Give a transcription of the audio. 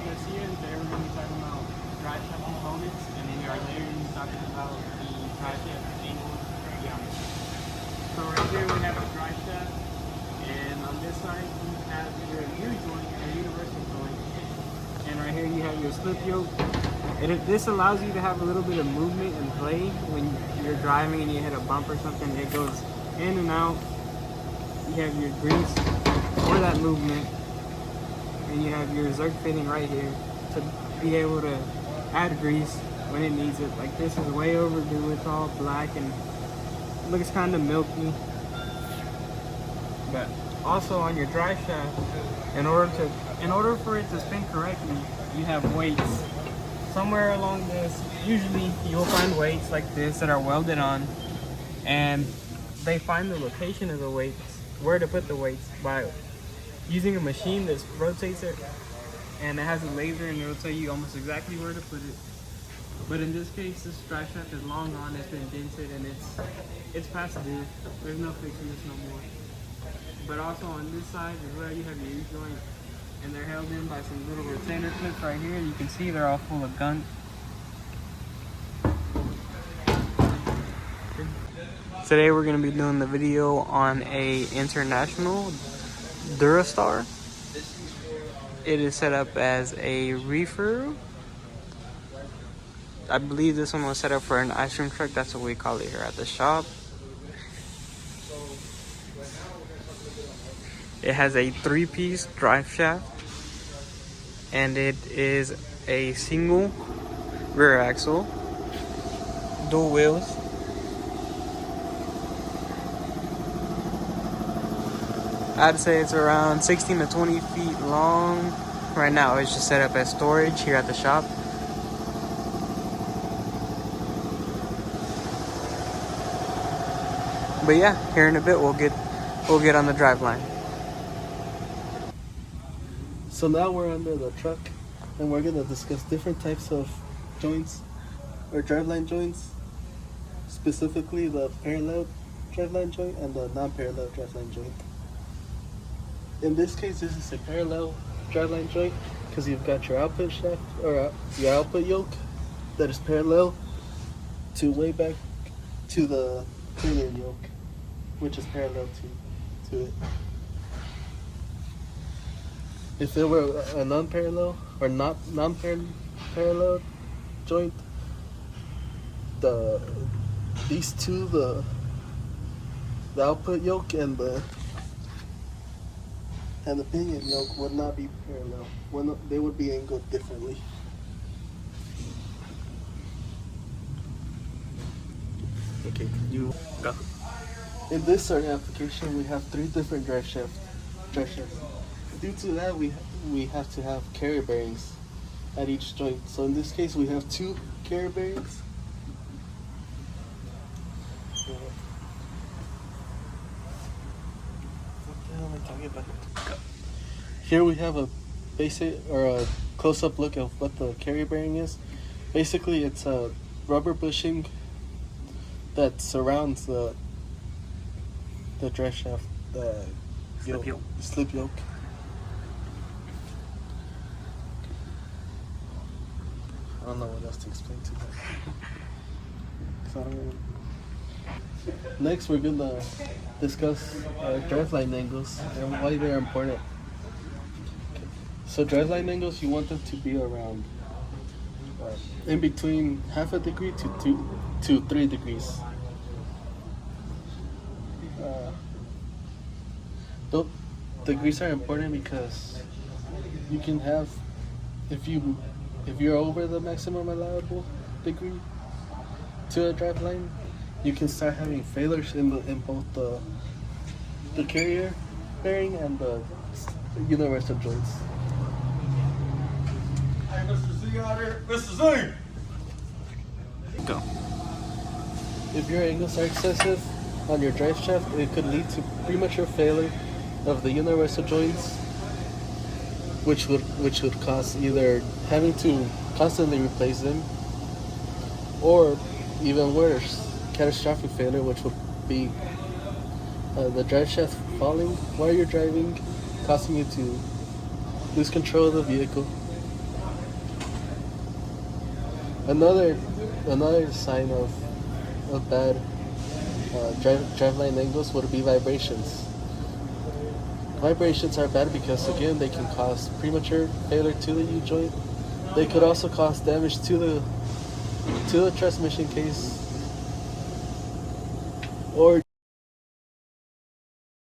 Lucas here, and today we're going to be talking about drive shaft components, and then our later we're going to be talking about the drive shaft angles and geometry. So right here we have the drive shaft, and on this side we have your U joint and a universal joint, and right here you have your slip yoke. This allows you to have a little bit of movement and play when you're driving and you hit a bump or something. It goes in and out. You have your grease for that movement, and you have your Zerk fitting right here to be able to add grease when it needs it. Like, this is way overdue. It's all black and looks kind of milky. But also on your drive shaft, in order for it to spin correctly, you have weights somewhere along this. Usually you'll find weights like this that are welded on, and they find the location of the weights, where to put the weights, by using a machine that rotates it, and it has a laser, and it'll tell you almost exactly where to put it. But in this case, this drive shaft is long on, it's been dented, and it's past due. There's no fixing this no more. But also on this side as well, you have your U-joint, and they're held in by some little retainer clips right here. You can see they're all full of gunk. Today we're going to be doing the video on a International Durastar. It is set up as a reefer. I believe this one was set up for an ice cream truck. That's what we call it here at the shop. It has a 3-piece drive shaft, and it is a single rear axle, dual wheels. I'd say it's around 16 to 20 feet long. Right now it's just set up as storage here at the shop. But yeah, here in a bit we'll get on the drive line. So now we're under the truck, and we're gonna discuss different types of joints or driveline joints, specifically the parallel driveline joint and the non-parallel driveline joint. In this case, this is a parallel driveline joint because you've got your output shaft or your output yoke that is parallel to way back to the pinion yoke, which is parallel to it. If it were a non-parallel or non-parallel joint, these two, the output yoke and the pinion yoke would not be parallel. They would be angled differently. Okay, you go. In this certain application, we have 3 different drive shafts. Due to that, we have to have carrier bearings at each joint. So in this case, we have 2 carrier bearings. What the hell am I talking about? Here we have a basic or a close-up look of what the carrier bearing is. Basically, it's a rubber bushing that surrounds the drive shaft, the slip yoke. I don't know what else to explain to that. Next, we're gonna discuss driveline angles and why they're important. So driveline angles, you want them to be around in between half a degree to 3 degrees. Those degrees are important because you can have, if you're over the maximum allowable degree to a driveline, you can start having failures in both the carrier bearing and the universal joints. Hey, Mr. Z out here. Mr. Z! Go. If your angles are excessive on your drive shaft, it could lead to premature failure of the universal joints, which would cause either having to constantly replace them, or even worse, catastrophic failure, which would be the drive shaft falling while you're driving, causing you to lose control of the vehicle. Another sign of bad driveline angles would be vibrations. Vibrations are bad because again they can cause premature failure to the U-joint. They could also cause damage to the transmission case, or